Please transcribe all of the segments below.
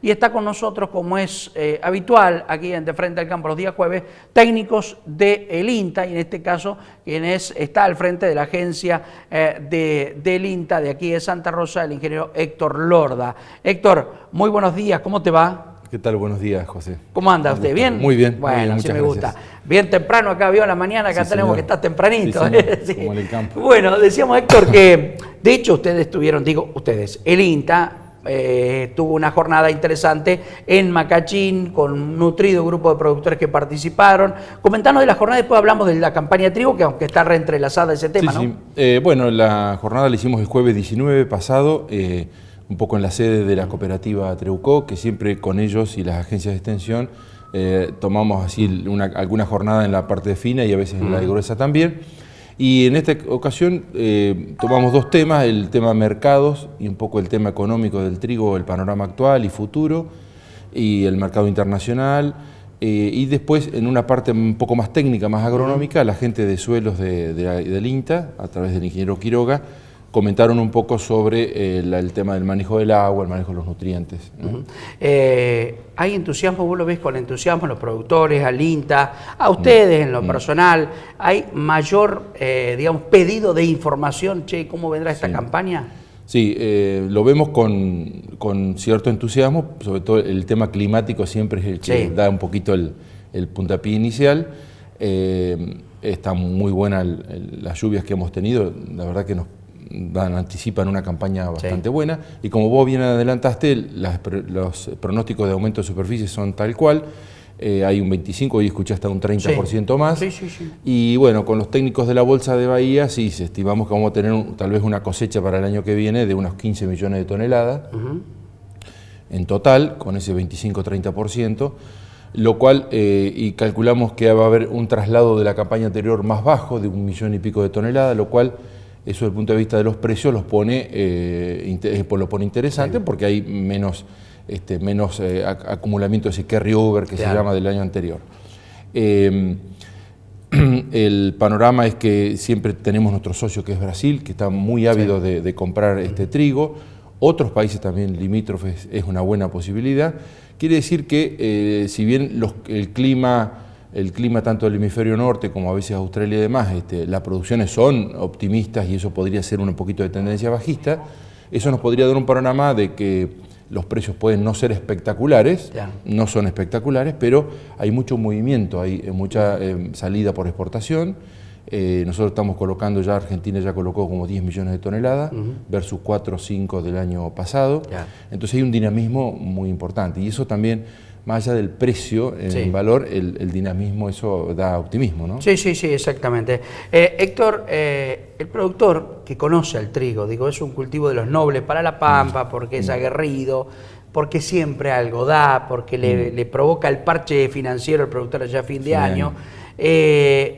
Y está con nosotros, como es habitual, aquí en De Frente al Campo los días jueves, técnicos del INTA, y en este caso quien está al frente de la agencia del INTA de aquí de Santa Rosa, el ingeniero Héctor Lorda. Héctor, muy buenos días, ¿cómo te va? ¿Qué tal? Buenos días, José. ¿Cómo anda usted? ¿Bien? Muy bien. Bueno, muy bien, así me gracias. gusta. Bien temprano, acá vio a la mañana, acá Sí, tenemos señor. que estar tempranito. Sí, señor. Sí. Como en el campo. Bueno, decíamos, Héctor, que de hecho ustedes tuvieron, el INTA tuvo una jornada interesante en Macachín con un nutrido grupo de productores que participaron. Comentanos de la jornada, después hablamos de la campaña de trigo, que aunque está reentrelazada ese tema, Sí, ¿no? sí. Bueno, la jornada la hicimos el jueves 19 pasado, un poco en la sede de la cooperativa Treuco, que siempre con ellos y las agencias de extensión tomamos así alguna jornada en la parte de fina y a veces en la de gruesa también. Y en esta ocasión tomamos dos temas, el tema mercados y un poco el tema económico del trigo, el panorama actual y futuro, y el mercado internacional. Y después, en una parte un poco más técnica, más agronómica, la gente de suelos del INTA, a través del ingeniero Quiroga, comentaron un poco sobre el tema del manejo del agua, el manejo de los nutrientes, ¿no? Hay entusiasmo, vos lo ves con entusiasmo a los productores, al INTA, a ustedes en lo personal. ¿Hay mayor, digamos, pedido de información? Che, ¿cómo vendrá esta campaña? Sí, lo vemos con cierto entusiasmo, sobre todo el tema climático siempre es el que da un poquito el puntapié inicial. Están muy buenas las lluvias que hemos tenido, la verdad que nos anticipan una campaña bastante buena, y como vos bien adelantaste, los pronósticos de aumento de superficie son tal cual. Hay un 25, hoy escuché hasta un 30% más. Sí. Y bueno, con los técnicos de la Bolsa de Bahía, sí, estimamos que vamos a tener tal vez una cosecha para el año que viene de unos 15 millones de toneladas en total, con ese 25-30%, lo cual, y calculamos que va a haber un traslado de la campaña anterior más bajo, de 1 millón y pico de toneladas, lo cual, eso desde el punto de vista de los precios, lo pone interesante, porque hay menos acumulamiento de ese carry-over que se llama del año anterior. El panorama es que siempre tenemos nuestro socio que es Brasil, que está muy ávido de comprar este trigo. Otros países también limítrofes es una buena posibilidad. Quiere decir que si bien el clima tanto del hemisferio norte como a veces Australia y demás, las producciones son optimistas y eso podría ser un poquito de tendencia bajista, eso nos podría dar un panorama de que los precios pueden no ser espectaculares, no son espectaculares, pero hay mucho movimiento, hay mucha salida por exportación. Nosotros estamos colocando ya, Argentina ya colocó como 10 millones de toneladas versus 4 o 5 del año pasado. Entonces hay un dinamismo muy importante y eso también, más allá del precio en valor, el dinamismo, eso da optimismo, ¿no? Sí, exactamente. Héctor, el productor que conoce al trigo, es un cultivo de los nobles para la pampa, porque es aguerrido, porque siempre algo da, porque le provoca el parche financiero al productor allá a fin de año.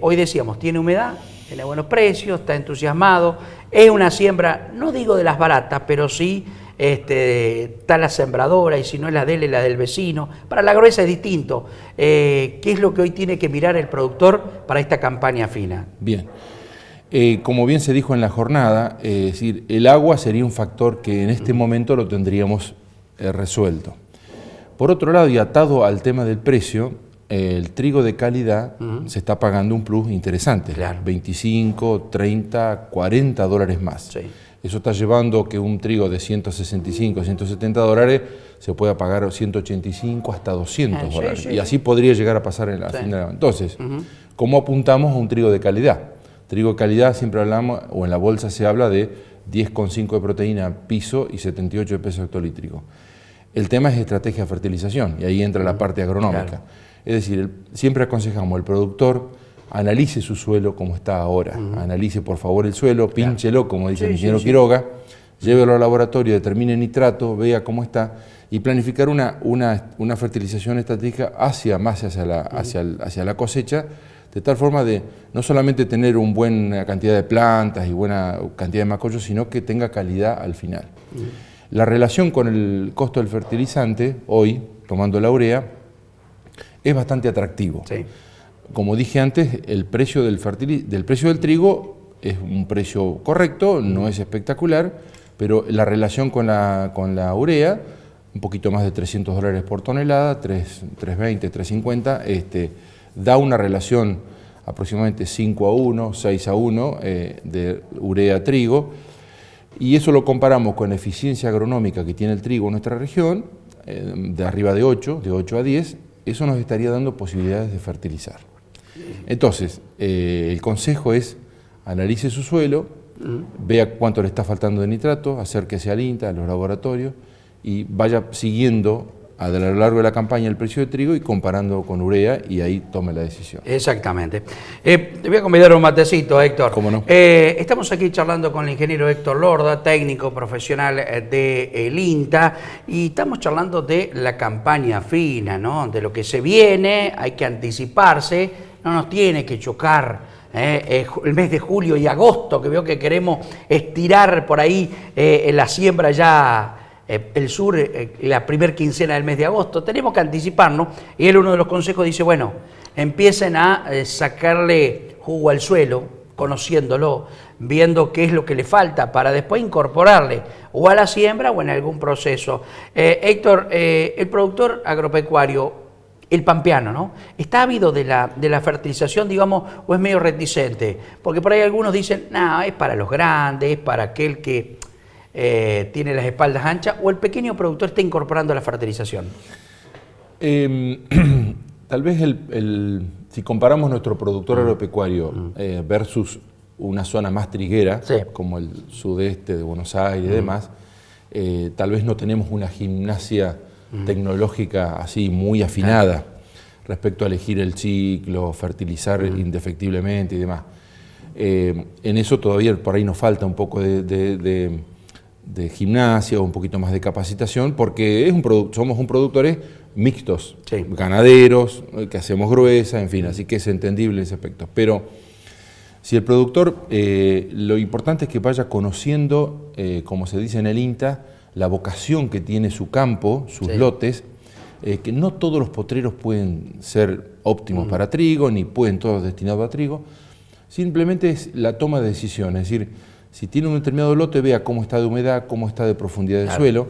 Hoy decíamos, tiene humedad, tiene buenos precios, está entusiasmado, es una siembra, no digo de las baratas, pero sí está la sembradora, y si no es la de él, es la del vecino. Para la gruesa es distinto. ¿Qué es lo que hoy tiene que mirar el productor para esta campaña fina? Bien. Como bien se dijo en la jornada, es decir, el agua sería un factor que en este momento lo tendríamos resuelto. Por otro lado, y atado al tema del precio, el trigo de calidad se está pagando un plus interesante, 25, 30, 40 dólares más. Eso está llevando que un trigo de 165, 170 dólares se pueda pagar 185 hasta 200 dólares. Y así podría llegar a pasar en la fin de la... Entonces, ¿cómo apuntamos a un trigo de calidad? Trigo de calidad siempre hablamos, o en la bolsa se habla de 10,5 de proteína piso y 78 de peso hectolítrico. El tema es estrategia de fertilización y ahí entra la parte agronómica. Es decir, siempre aconsejamos al productor: analice su suelo como está ahora, analice por favor el suelo, pínchelo, como dice el ingeniero Quiroga, llévelo al laboratorio, determine nitrato, vea cómo está, y planificar una fertilización estratégica hacia la cosecha, de tal forma de no solamente tener una buena cantidad de plantas y buena cantidad de macollos, sino que tenga calidad al final. La relación con el costo del fertilizante, hoy, tomando la urea, es bastante atractivo. Como dije antes, el precio del trigo es un precio correcto, no es espectacular, pero la relación con la urea un poquito más de $300 por tonelada, 320, 350, da una relación aproximadamente 5:1, 6:1 de urea-trigo, y eso lo comparamos con la eficiencia agronómica que tiene el trigo en nuestra región, de arriba de 8 a 10, eso nos estaría dando posibilidades de fertilizar. Entonces, el consejo es, analice su suelo, vea cuánto le está faltando de nitrato, acérquese al INTA, a los laboratorios, y vaya siguiendo a lo largo de la campaña el precio de trigo y comparando con urea, y ahí tome la decisión. Exactamente. Te voy a convidar un matecito, Héctor. ¿Cómo no? Estamos aquí charlando con el ingeniero Héctor Lorda, técnico profesional del INTA, y estamos charlando de la campaña fina, ¿no? De lo que se viene, hay que anticiparse, no nos tiene que chocar el mes de julio y agosto, que veo que queremos estirar por ahí la siembra ya. El sur, la primera quincena del mes de agosto, tenemos que anticiparnos, y él, uno de los consejos, dice, bueno, empiecen a sacarle jugo al suelo, conociéndolo, viendo qué es lo que le falta para después incorporarle o a la siembra o en algún proceso. Héctor, el productor agropecuario, el pampeano, ¿no? ¿Está ávido de la fertilización, digamos, o es medio reticente? Porque por ahí algunos dicen, no, es para los grandes, es para aquel que tiene las espaldas anchas, o el pequeño productor está incorporando la fertilización. Tal vez si comparamos nuestro productor agropecuario versus una zona más triguera, sí, como el sudeste de Buenos Aires y demás, tal vez no tenemos una gimnasia tecnológica así muy afinada respecto a elegir el ciclo, fertilizar indefectiblemente y demás. En eso todavía por ahí nos falta un poco de gimnasia o un poquito más de capacitación, porque somos productores mixtos, sí, ganaderos, que hacemos gruesa, en fin, así que es entendible ese aspecto. Pero si el productor, lo importante es que vaya conociendo, como se dice en el INTA, la vocación que tiene su campo, sus lotes, que no todos los potreros pueden ser óptimos para trigo, ni pueden todos destinados a trigo, simplemente es la toma de decisiones, es decir, si tiene un determinado lote, vea cómo está de humedad, cómo está de profundidad del suelo,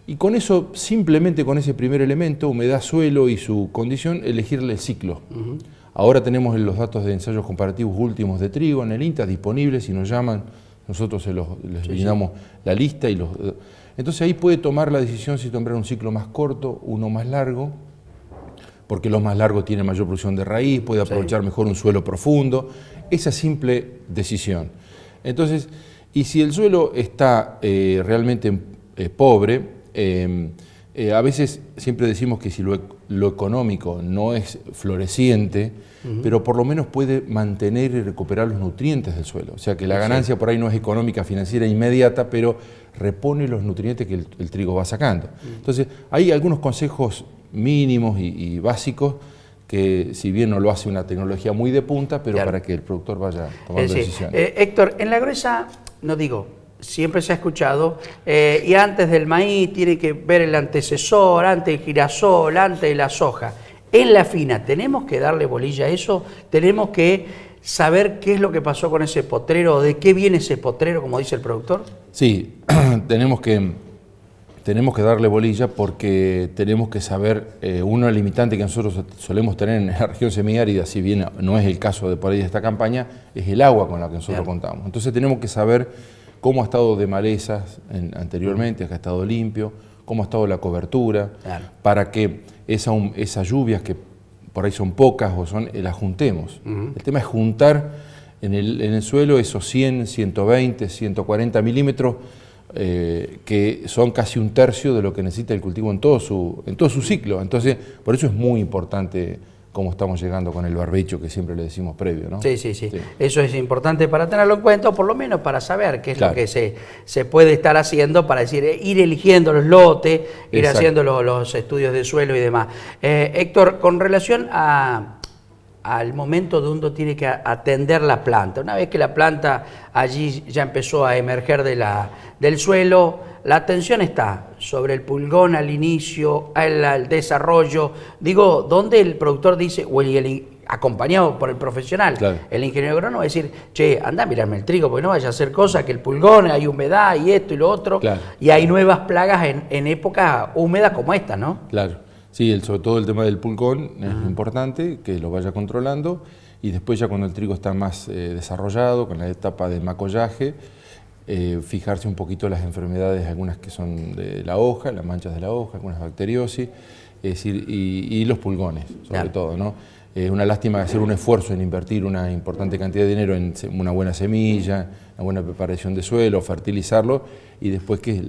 y con eso, simplemente con ese primer elemento, humedad, suelo y su condición, elegirle el ciclo. Ahora tenemos los datos de ensayos comparativos últimos de trigo en el INTA disponibles, si nos llaman, nosotros les brindamos la lista, entonces ahí puede tomar la decisión si tomar un ciclo más corto, uno más largo, porque los más largos tienen mayor producción de raíz, puede aprovechar mejor un suelo profundo, esa simple decisión. Entonces, y si el suelo está realmente pobre, a veces siempre decimos que si lo económico no es floreciente, pero por lo menos puede mantener y recuperar los nutrientes del suelo. O sea que la ganancia por ahí no es económica, financiera, inmediata, pero repone los nutrientes que el trigo va sacando. Entonces, hay algunos consejos mínimos y básicos que si bien no lo hace una tecnología muy de punta, pero para que el productor vaya tomando decisiones. Héctor, en la gruesa, no digo, siempre se ha escuchado, y antes del maíz tiene que ver el antecesor, antes del girasol, antes de la soja. En la fina, ¿tenemos que darle bolilla a eso? ¿Tenemos que saber qué es lo que pasó con ese potrero, de qué viene ese potrero, como dice el productor? Sí, tenemos que darle bolilla porque tenemos que saber, una limitante que nosotros solemos tener en la región semiárida, si bien no es el caso de por ahí de esta campaña, es el agua con la que nosotros contamos. Entonces tenemos que saber cómo ha estado de malezas anteriormente, que ha estado limpio, cómo ha estado la cobertura, para que esas lluvias que por ahí son pocas o las juntemos. El tema es juntar en el suelo esos 100, 120, 140 milímetros, que son casi un tercio de lo que necesita el cultivo en todo su ciclo. Entonces, por eso es muy importante cómo estamos llegando con el barbecho, que siempre le decimos previo, ¿no? Sí. Eso es importante para tenerlo en cuenta, o por lo menos para saber qué es lo que se puede estar haciendo, para decir, ir eligiendo los lotes, ir haciendo los estudios de suelo y demás. Héctor, con relación al momento donde uno tiene que atender la planta, una vez que la planta allí ya empezó a emerger del suelo, la atención está sobre el pulgón al inicio, al desarrollo, digo, donde el productor dice, o el acompañado por el profesional, Claro. el ingeniero agrónomo, va a decir, che, anda a mirarme el trigo, porque no vaya a hacer cosas que el pulgón, hay humedad y esto y lo otro, Claro. y hay nuevas plagas en épocas húmedas como esta, ¿no? Claro, sí, sobre todo el tema del pulgón es importante, que lo vaya controlando, y después ya cuando el trigo está más desarrollado, con la etapa de macollaje, fijarse un poquito las enfermedades, algunas que son de la hoja, las manchas de la hoja, algunas bacteriosis, es decir, y los pulgones, sobre Claro. todo, ¿no? Es una lástima hacer un esfuerzo en invertir una importante cantidad de dinero en una buena semilla, una buena preparación de suelo, fertilizarlo, y después que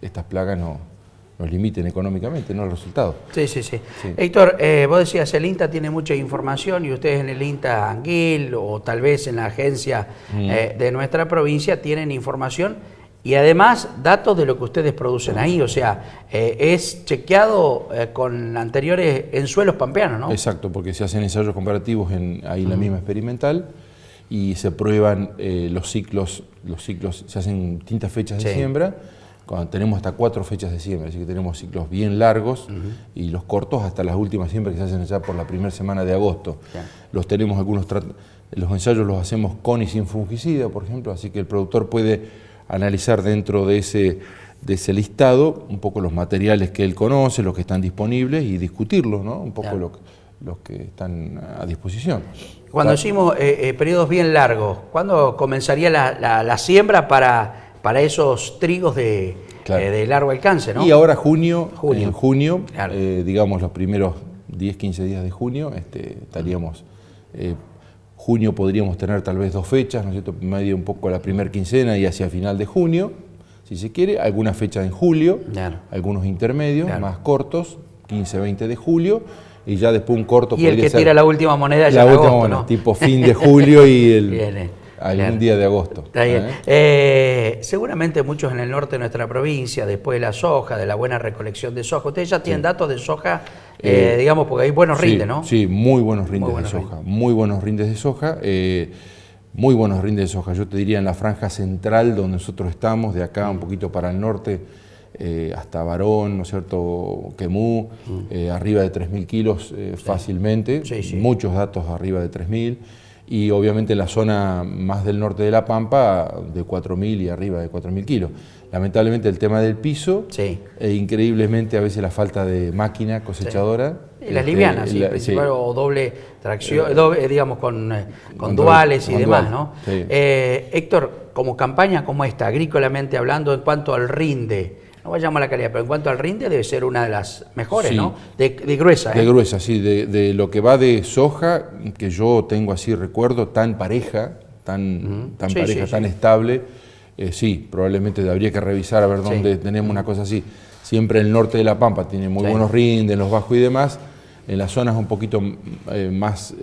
estas plagas nos limiten económicamente, no el resultado. Sí, sí, sí. Sí. Héctor, vos decías, el INTA tiene mucha información y ustedes en el INTA Anguil o tal vez en la agencia de nuestra provincia tienen información y además datos de lo que ustedes producen ahí, o sea, es chequeado con anteriores en suelos pampeanos, ¿no? Exacto, porque se hacen ensayos comparativos ahí en la misma experimental y se prueban los ciclos, se hacen distintas fechas de Sí. siembra, cuando tenemos hasta 4 fechas de siembra, así que tenemos ciclos bien largos y los cortos hasta las últimas siembras que se hacen ya por la primera semana de agosto. Claro. Los tenemos los ensayos los hacemos con y sin fungicida, por ejemplo, así que el productor puede analizar dentro de ese listado un poco los materiales que él conoce, los que están disponibles y discutirlos, ¿no? Un poco Claro. los que están a disposición. Cuando decimos periodos bien largos, ¿cuándo comenzaría la siembra para esos trigos Claro. de largo alcance, ¿no? Y ahora en junio, Claro. digamos los primeros 10, 15 días de junio, estaríamos, junio podríamos tener tal vez 2 fechas, ¿no es cierto? Medio un poco la primera quincena y hacia final de junio, si se quiere, algunas fechas en julio, Claro. algunos intermedios, Claro. más cortos, 15, 20 de julio, y ya después un corto Y el podría que ser tira la última moneda ya la en última, agosto, bueno, ¿no? tipo fin de julio y Bien, algún claro. día de agosto. Está bien. Seguramente muchos en el norte de nuestra provincia, después de la soja, de la buena recolección de soja, ustedes ya tienen datos de soja, digamos, porque hay buenos Sí, rindes, ¿no? Sí, muy buenos rindes buenos de soja, muy buenos rindes de soja, yo te diría en la franja central donde nosotros estamos, de acá un poquito para el norte, hasta Barón, ¿no es cierto?, Quemú, arriba de 3.000 kilos fácilmente, Sí, sí. muchos datos arriba de 3.000, y obviamente en la zona más del norte de La Pampa de 4.000 y arriba de 4.000 kilos. Lamentablemente el tema del piso, Sí. e increíblemente a veces la falta de máquina cosechadora. Y las livianas, sí, principal, sí. o doble tracción, digamos, con Con duales y con demás, dual, ¿no? sí. Héctor, como campaña como esta, agrícolamente hablando, en cuanto al rinde, no vayamos a la calidad, pero en cuanto al rinde debe ser una de las mejores, Sí. ¿no? De gruesa, ¿eh? De gruesa, sí, de lo que va de soja, que yo tengo así recuerdo, tan pareja, tan Sí, pareja, sí, tan sí. estable, sí, probablemente habría que revisar a ver Sí. dónde tenemos una cosa así. Siempre el norte de La Pampa tiene muy Sí. buenos rindes, en los bajos y demás, en las zonas un poquito más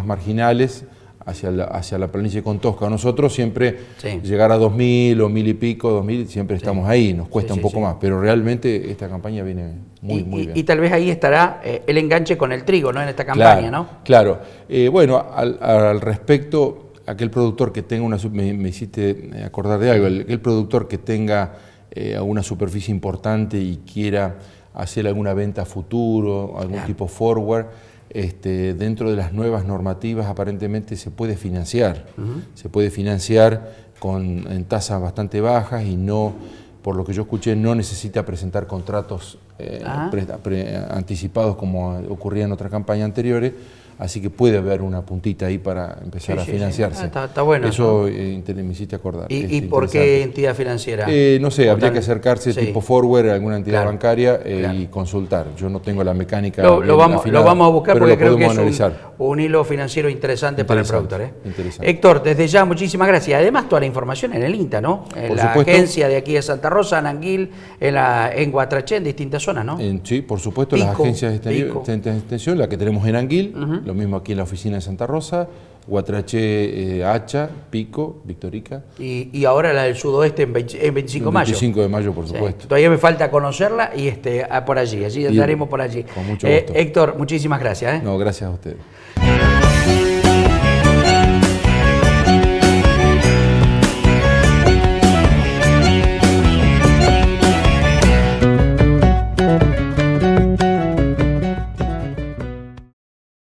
marginales, hacia la planicie con Tosca. Nosotros siempre Sí. llegar a 2.000 o 1.000 y pico, 2.000, siempre estamos ahí, nos cuesta Sí, un sí, poco sí. más, pero realmente esta campaña viene muy bien. Y tal vez ahí estará el enganche con el trigo, ¿no? En esta campaña, Claro, ¿no? claro. Bueno, al respecto, aquel productor que tenga me hiciste acordar de algo, aquel productor que tenga alguna superficie importante y quiera hacer alguna venta a futuro, algún Claro. tipo forward, dentro de las nuevas normativas aparentemente se puede financiar. Se puede financiar en tasas bastante bajas y no, por lo que yo escuché, no necesita presentar contratos anticipados como ocurría en otras campañas anteriores, así que puede haber una puntita ahí para empezar Sí, a sí, sí. financiarse. Está bueno, Eso me hiciste acordar. ¿Y por qué interesante. entidad financiera? No sé, O habría tal- que acercarse sí. tipo forward a alguna entidad Claro, bancaria claro. y consultar. Yo no tengo la mecánica Lo bien vamos afinada, a buscar pero porque lo creo que podemos es analizar. un hilo financiero interesante para el Interesante, productor. interesante. Héctor, desde ya muchísimas gracias. Además, toda la información en el INTA, ¿no? En Por la supuesto. agencia de aquí de Santa Rosa, en Anguil, en Guatraché, en distintas zonas, ¿no? Sí, por supuesto, Pico, las agencias Pico. de extensión, la que tenemos en Anguil, lo mismo aquí en la oficina de Santa Rosa, Guatraché, Hacha, Pico, Victorica. Y ahora la del sudoeste en 25 de mayo. 25 de mayo, por Sí. supuesto. Todavía me falta conocerla y por allí Y- andaremos por allí. con mucho gusto. Héctor, muchísimas gracias. No, gracias a ustedes.